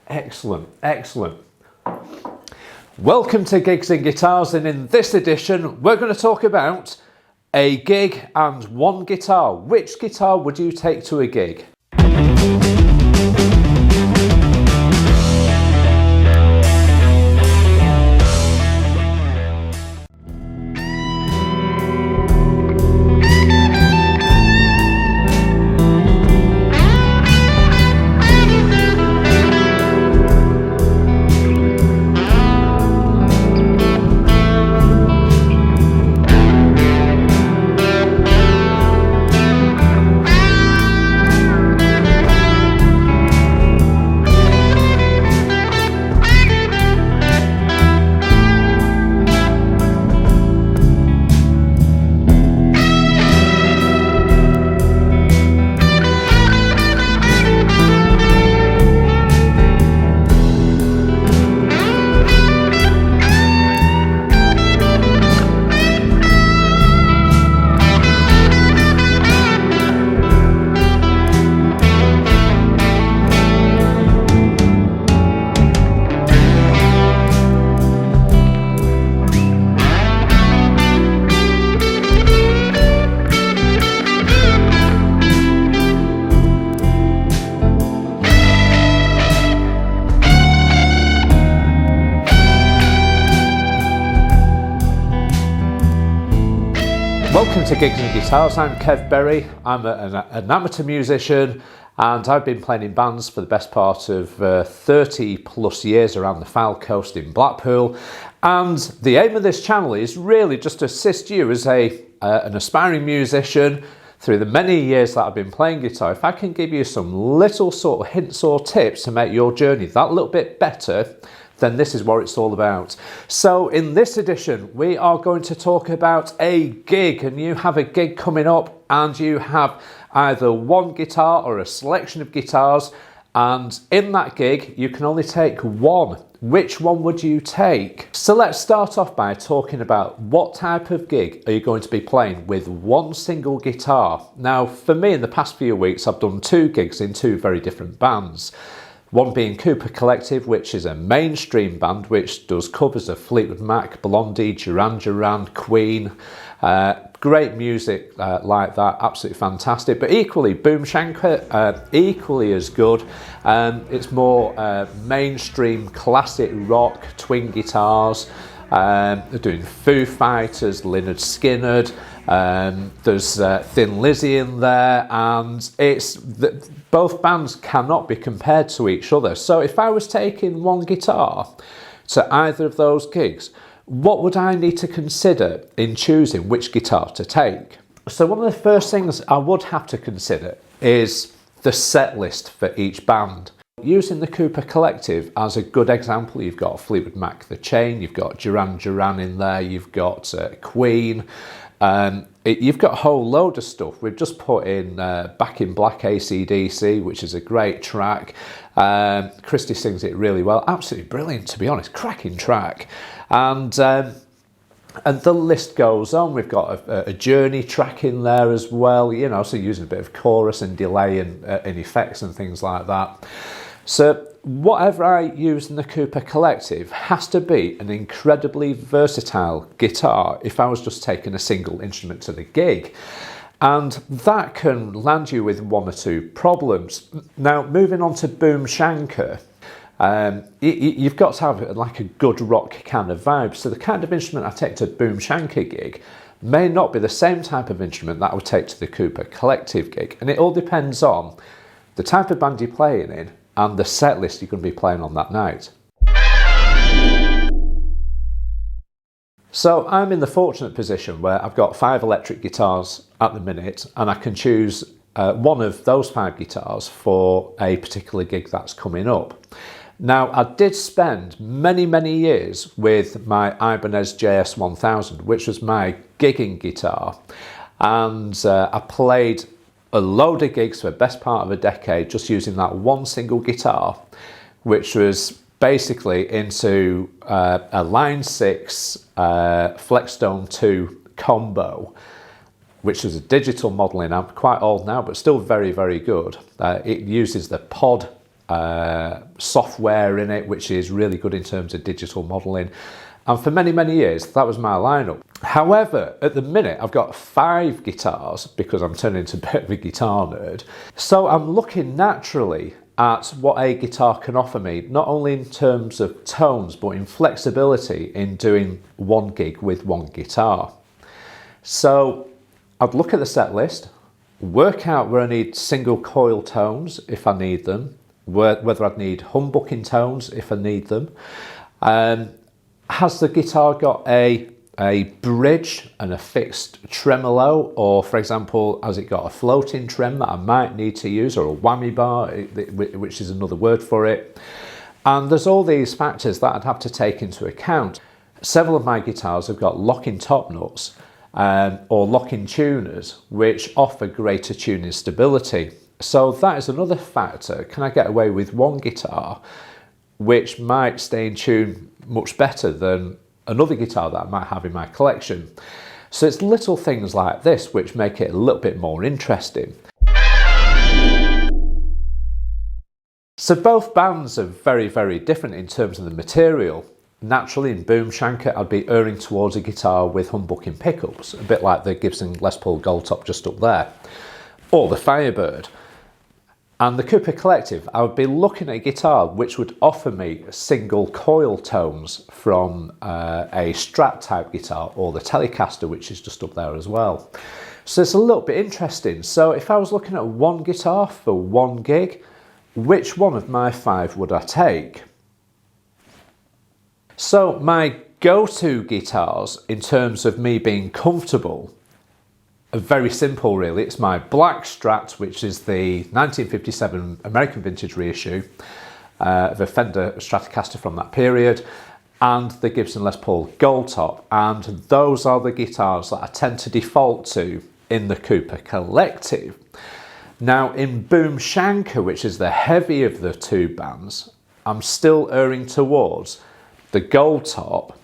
Excellent, excellent. Welcome to Gigs and Guitars, and in this edition we're going to talk about a gig and one guitar. Which guitar would you take to a gig? Welcome to Gigs and Guitars. I'm Kev Berry. I'm an amateur musician, and I've been playing in bands for the best part of 30 plus years around the Fylde Coast in Blackpool. And the aim of this channel is really just to assist you as an aspiring musician through the many years that I've been playing guitar. If I can give you some little sort of hints or tips to make your journey that little bit better, then this is what it's all about. So in this edition, we are going to talk about a gig, and you have a gig coming up and you have either one guitar or a selection of guitars, and in that gig, you can only take one. Which one would you take? So let's start off by talking about what type of gig are you going to be playing with one single guitar. Now, for me, in the past few weeks, I've done two gigs in two very different bands. One being Cooper Collective, which is a mainstream band which does covers of Fleetwood Mac, Blondie, Duran Duran, Queen. Great music like that, absolutely fantastic. But equally, Boomshanker, equally as good. It's more mainstream classic rock, twin guitars. They're doing Foo Fighters, Lynyrd Skynyrd. There's Thin Lizzy in there, and both bands cannot be compared to each other. So if I was taking one guitar to either of those gigs, what would I need to consider in choosing which guitar to take? So one of the first things I would have to consider is the set list for each band. Using the Cooper Collective as a good example, you've got Fleetwood Mac The Chain, you've got Duran Duran in there, you've got Queen. You've got a whole load of stuff. We've just put in Back in Black AC/DC, which is a great track. Christy sings it really well. Absolutely brilliant, to be honest. Cracking track. And the list goes on. We've got a Journey track in there as well, you know, so using a bit of chorus and delay and effects and things like that. So whatever I use in the Cooper Collective has to be an incredibly versatile guitar if I was just taking a single instrument to the gig. And that can land you with one or two problems. Now, moving on to Boomshanker, you've got to have like a good rock kind of vibe. So the kind of instrument I take to a Boomshanker gig may not be the same type of instrument that I would take to the Cooper Collective gig. And it all depends on the type of band you're playing in and the set list you're going to be playing on that night. So I'm in the fortunate position where I've got 5 electric guitars at the minute, and I can choose one of those 5 guitars for a particular gig that's coming up. Now, I did spend many years with my Ibanez JS1000, which was my gigging guitar, and I played a load of gigs for the best part of a decade just using that one single guitar, which was basically into a Line 6 Flexstone 2 combo, which is a digital modelling amp, quite old now, but still very good. It uses the pod software in it, which is really good in terms of digital modelling. And for many, many years, that was my lineup. However, at the minute, I've got 5 guitars because I'm turning into a bit of a guitar nerd. So I'm looking naturally at what a guitar can offer me, not only in terms of tones, but in flexibility in doing one gig with one guitar. So I'd look at the set list, work out where I need single coil tones if I need them, whether I'd need humbucking tones if I need them. Has the guitar got a bridge and a fixed tremolo, or for example, has it got a floating trem that I might need to use, or a whammy bar, which is another word for it? And there's all these factors that I'd have to take into account. Several of my guitars have got locking top nuts or locking tuners, which offer greater tuning stability. So that is another factor. Can I get away with one guitar which might stay in tune much better than another guitar that I might have in my collection? So it's little things like this which make it a little bit more interesting. So both bands are very, very different in terms of the material. Naturally, in Boom Shanker, I'd be erring towards a guitar with humbucking pickups, a bit like the Gibson Les Paul Gold Top just up there, or the Firebird. And the Cooper Collective, I would be looking at a guitar which would offer me single coil tones from a Strat type guitar, or the Telecaster, which is just up there as well. So it's a little bit interesting. So if I was looking at one guitar for one gig, which one of my 5 would I take? So my go-to guitars in terms of me being comfortable are very simple really. It's my black Strat, which is the 1957 American Vintage reissue of a Fender Stratocaster from that period, and the Gibson Les Paul Gold Top. And those are the guitars that I tend to default to in the Cooper Collective. Now in Boom Shanker, which is the heavy of the 2 bands, I'm still erring towards the Gold Top,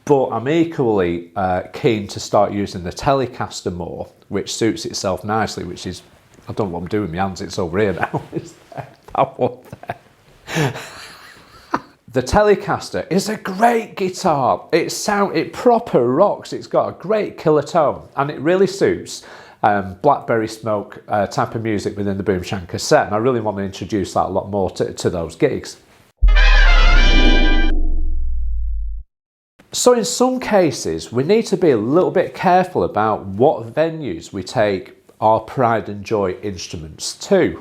but I'm equally keen to start using the Telecaster more, which suits itself nicely, which is, I don't know what I'm doing with my hands, it's over here now. It's there, that one there. The Telecaster is a great guitar. It proper rocks. It's got a great killer tone, and it really suits blackberry smoke type of music within the Boom Shanker set, and I really want to introduce that a lot more to those gigs. So in some cases, we need to be a little bit careful about what venues we take our pride and joy instruments to.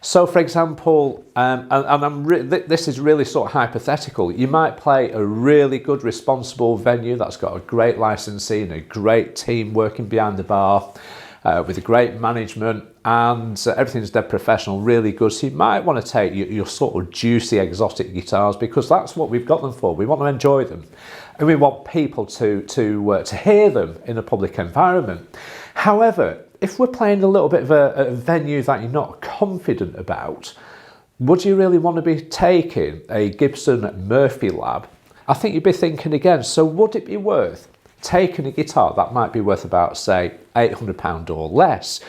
So for example, this is really sort of hypothetical, you might play a really good responsible venue that's got a great licensee and a great team working behind the bar, with a great management, and everything's dead professional, really good. So you might want to take your sort of juicy exotic guitars, because that's what we've got them for. We want to enjoy them, and we want people to hear them in a public environment. However, if we're playing a little bit of a venue that you're not confident about, would you really want to be taking a Gibson Murphy Lab? I think you'd be thinking again, so would it be worth taking a guitar that might be worth about, say, £800 or less?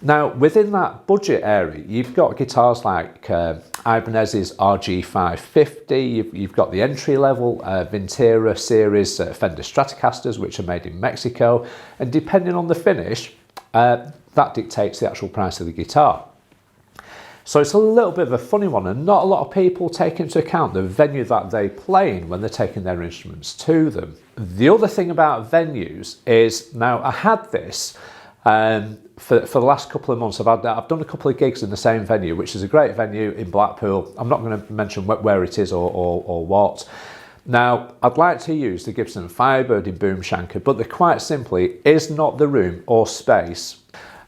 Now, within that budget area, you've got guitars like Ibanez's RG550, you've got the entry-level Vintera series Fender Stratocasters, which are made in Mexico, and depending on the finish, that dictates the actual price of the guitar. So it's a little bit of a funny one, and not a lot of people take into account the venue that they play in when they're taking their instruments to them. The other thing about venues is, now I had this for the last couple of months. I've done a couple of gigs in the same venue, which is a great venue in Blackpool. I'm not going to mention where it is or what. Now, I'd like to use the Gibson Firebird in Boom Shanker, but there quite simply is not the room or space,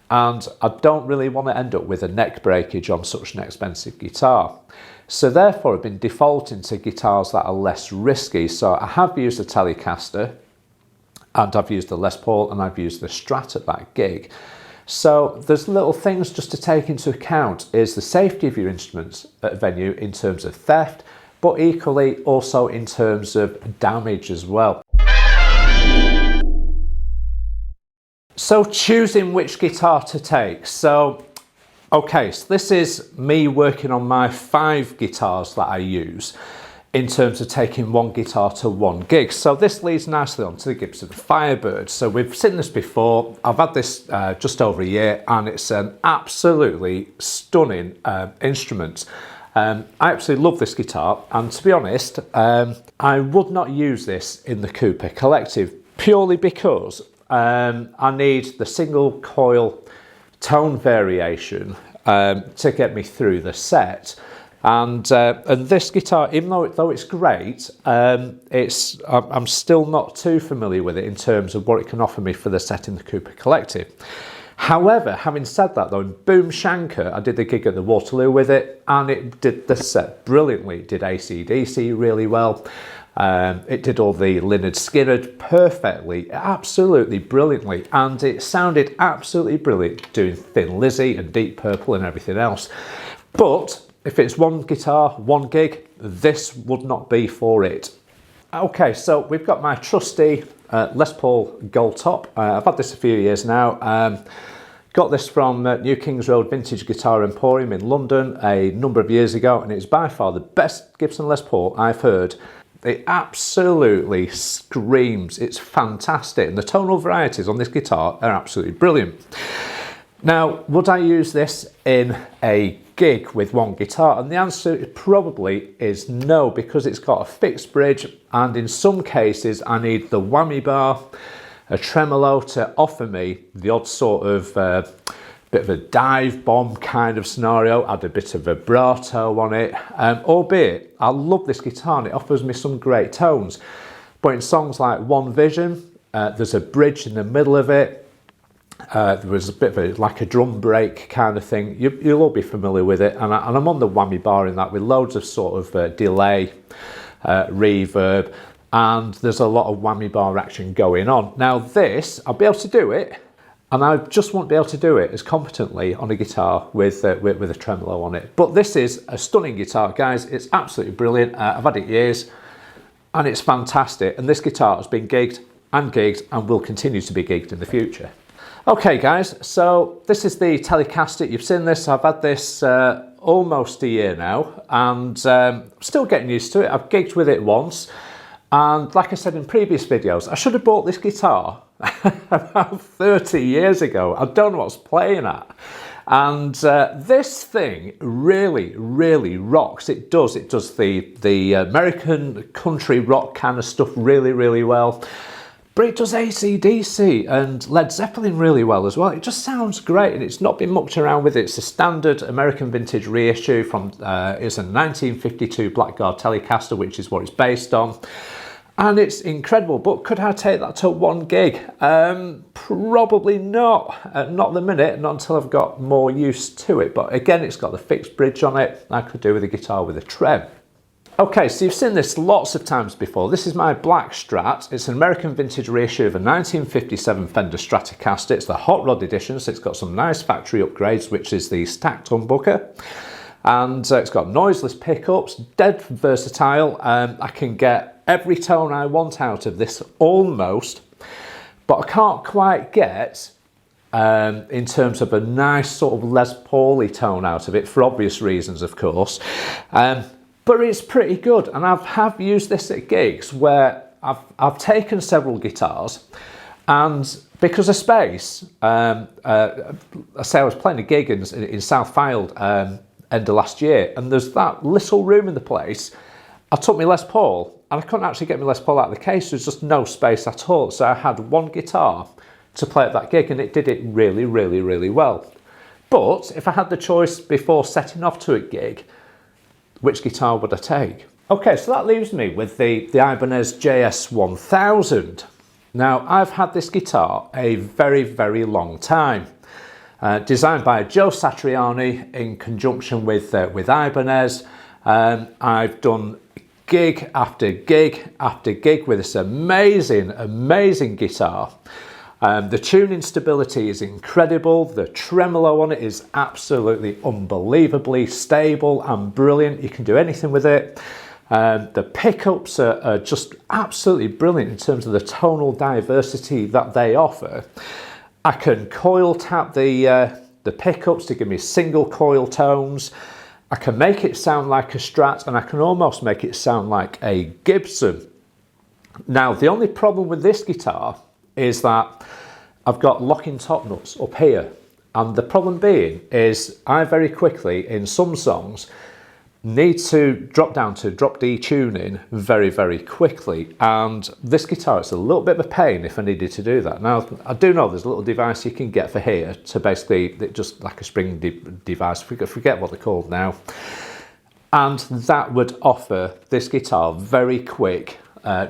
and I don't really want to end up with a neck breakage on such an expensive guitar. So therefore, I've been defaulting to guitars that are less risky. So I have used the Telecaster, and I've used the Les Paul, and I've used the Strat at that gig. So there's little things just to take into account, is the safety of your instruments at a venue in terms of theft, but equally also in terms of damage as well. So choosing which guitar to take. So Okay, so this is me working on my 5 guitars that I use in terms of taking one guitar to one gig. So this leads nicely on to the Gibson Firebird. So we've seen this before. I've had this just over a year, and it's an absolutely stunning instrument. I absolutely love this guitar, and to be honest, I would not use this in the Cooper Collective purely because I need the single coil tone variation to get me through the set. And this guitar, even though it's great, I'm still not too familiar with it in terms of what it can offer me for the set in the Cooper Collective. However, having said that though, in Boom Shanker, I did the gig at the Waterloo with it, and it did the set brilliantly. It did AC/DC really well. It did all the Lynyrd Skynyrd perfectly, absolutely brilliantly, and it sounded absolutely brilliant doing Thin Lizzy and Deep Purple and everything else. But if it's one guitar, one gig, this would not be for it. Okay, so we've got my trusty Les Paul Gold Top. I've had this a few years now. Got this from New Kings Road Vintage Guitar Emporium in London a number of years ago, and it's by far the best Gibson Les Paul I've heard. It absolutely screams. It's fantastic, and the tonal varieties on this guitar are absolutely brilliant. Now, would I use this in a gig with one guitar? And the answer probably is no, because it's got a fixed bridge, and in some cases I need the whammy bar, a tremolo to offer me the odd sort of bit of a dive bomb kind of scenario, add a bit of vibrato on it, albeit I love this guitar and it offers me some great tones. But in songs like One Vision, there's a bridge in the middle of it. There was a bit of like a drum break kind of thing. You'll all be familiar with it, and I'm on the whammy bar in that with loads of sort of delay, reverb, and there's a lot of whammy bar action going on. Now this, I'll be able to do it, and I just won't be able to do it as competently on a guitar with a tremolo on it. But this is a stunning guitar, guys. It's absolutely brilliant. I've had it years, and it's fantastic. And this guitar has been gigged and will continue to be gigged in the future. Okay guys, so this is the Telecaster. You've seen this. I've had this almost a year now, and still getting used to it. I've gigged with it once, and like I said in previous videos, I should have bought this guitar about 30 years ago. I don't know what I was playing at. And this thing really, really rocks. It does the American country rock kind of stuff really, really well. But it does AC/DC and Led Zeppelin really well as well. It just sounds great, and it's not been mucked around with it. It's a standard American vintage reissue from, it's a 1952 Blackguard Telecaster, which is what it's based on. And it's incredible, but could I take that to one gig? Probably not. Not at the minute, not until I've got more used to it. But again, it's got the fixed bridge on it. I could do with a guitar with a trem. Okay, so you've seen this lots of times before. This is my black Strat. It's an American vintage reissue of a 1957 Fender Stratocaster. It's the Hot Rod edition, so it's got some nice factory upgrades, which is the stacked humbucker. And it's got noiseless pickups, dead versatile. I can get every tone I want out of this, almost, but I can't quite get in terms of a nice sort of Les Paul-y tone out of it, for obvious reasons, of course. But it's pretty good, and I have used this at gigs where I've taken several guitars, and because of space, I say I was playing a gig in Southfield end of last year, and there's that little room in the place. I took my Les Paul, and I couldn't actually get my Les Paul out of the case. There's just no space at all, so I had one guitar to play at that gig, and it did it really, really, really well. But if I had the choice before setting off to a gig, which guitar would I take? Okay, so that leaves me with the Ibanez JS1000. Now, I've had this guitar a very, very long time. Designed by Joe Satriani in conjunction with Ibanez. I've done gig after gig after gig with this amazing, amazing guitar. The tuning stability is incredible. The tremolo on it is absolutely unbelievably stable and brilliant. You can do anything with it. The pickups are just absolutely brilliant in terms of the tonal diversity that they offer. I can coil tap the the pickups to give me single coil tones. I can make it sound like a Strat, and I can almost make it sound like a Gibson. Now, the only problem with this guitar is that I've got locking top nuts up here. And the problem being is I very quickly, in some songs, need to drop down to drop D tuning very, very quickly. And this guitar, it's a little bit of a pain if I needed to do that. Now, I do know there's a little device you can get for here to basically, just like a spring device, forget what they're called now. And that would offer this guitar very quick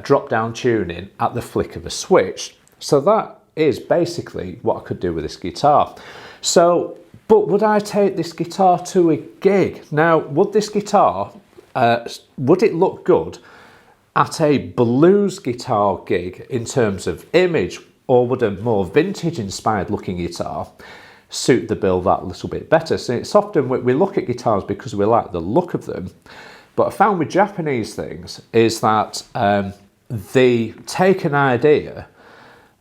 drop down tuning at the flick of a switch. So that is basically what I could do with this guitar. So, but would I take this guitar to a gig? Now, would this guitar, would it look good at a blues guitar gig in terms of image, or would a more vintage inspired looking guitar suit the bill that little bit better? So it's often we look at guitars because we like the look of them, but I found with Japanese things is that they take an idea,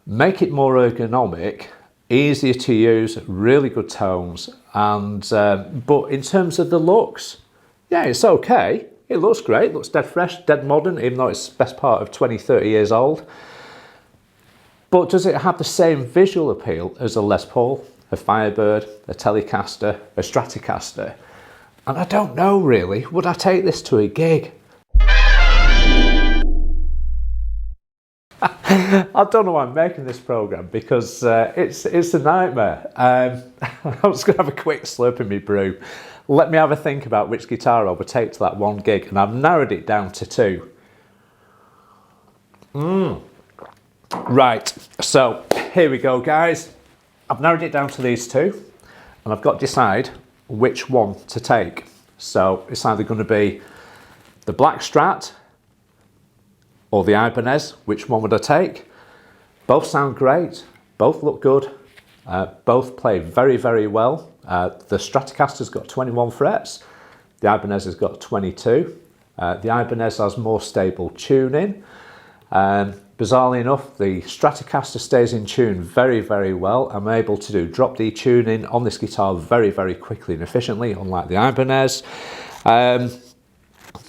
make it more ergonomic, easier to use, really good tones, and but in terms of the looks, yeah, it's okay. It looks great, looks dead fresh, dead modern, even though it's best part of 20-30 years old. But does it have the same visual appeal as a Les Paul, a Firebird, a Telecaster, a Stratocaster? And I don't know really. Would I take this to a gig? I don't know why I'm making this programme, because it's a nightmare. I'm just going to have a quick slurp in my brew. Let me have a think about which guitar I would take to that one gig, and I've narrowed it down to two. Right, so here we go, guys. I've narrowed it down to these two, and I've got to decide which one to take. So it's either going to be the Black Strat or the Ibanez. Which one would I take? Both sound great, both look good, both play very, very well. The Stratocaster's got 21 frets, the Ibanez has got 22. The Ibanez has more stable tuning. Bizarrely enough, the Stratocaster stays in tune very, very well. I'm able to do drop D tuning on this guitar very, very quickly and efficiently, unlike the Ibanez.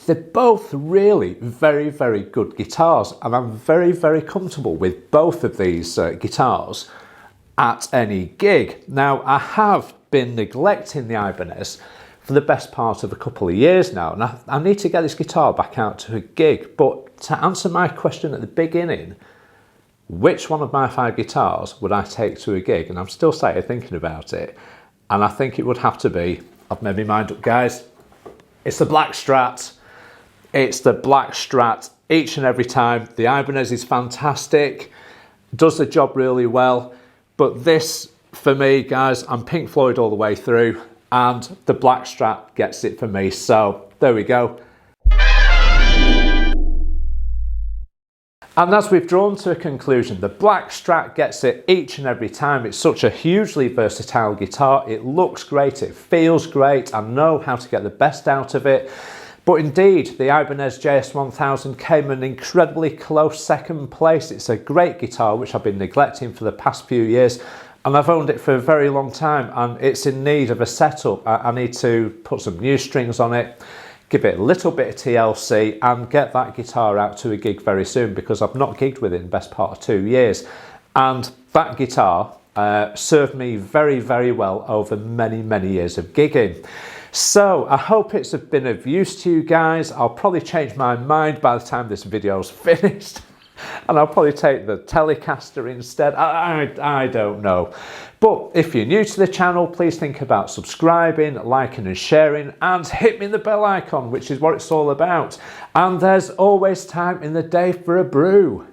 They're both really very, very good guitars, and I'm very, very comfortable with both of these guitars at any gig. Now, I have been neglecting the Ibanez for the best part of a couple of years now, and I need to get this guitar back out to a gig. But to answer my question at the beginning, which one of my 5 guitars would I take to a gig? And I'm still sat here thinking about it, and I think it would have to be, I've made my mind up, guys, it's the Black Strat. It's the Black Strat each and every time. The Ibanez is fantastic, does the job really well, but this, for me, guys, I'm Pink Floyd all the way through, and the Black Strat gets it for me. So there we go. And as we've drawn to a conclusion, the Black Strat gets it each and every time. It's such a hugely versatile guitar. It looks great, it feels great. I know how to get the best out of it. But indeed, the Ibanez JS1000 came an incredibly close second place. It's a great guitar, which I've been neglecting for the past few years, and I've owned it for a very long time, and it's in need of a setup. I need to put some new strings on it, give it a little bit of TLC, and get that guitar out to a gig very soon, because I've not gigged with it in the best part of 2 years. And that guitar served me very, very well over many, many years of gigging. So I hope it's been of use to you guys. I'll probably change my mind by the time this video's finished, and I'll probably take the Telecaster instead. I don't know. But if you're new to the channel, please think about subscribing, liking and sharing, and hit me the bell icon, which is what it's all about. And there's always time in the day for a brew.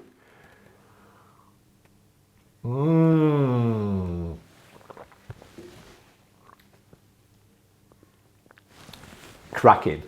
Cracking.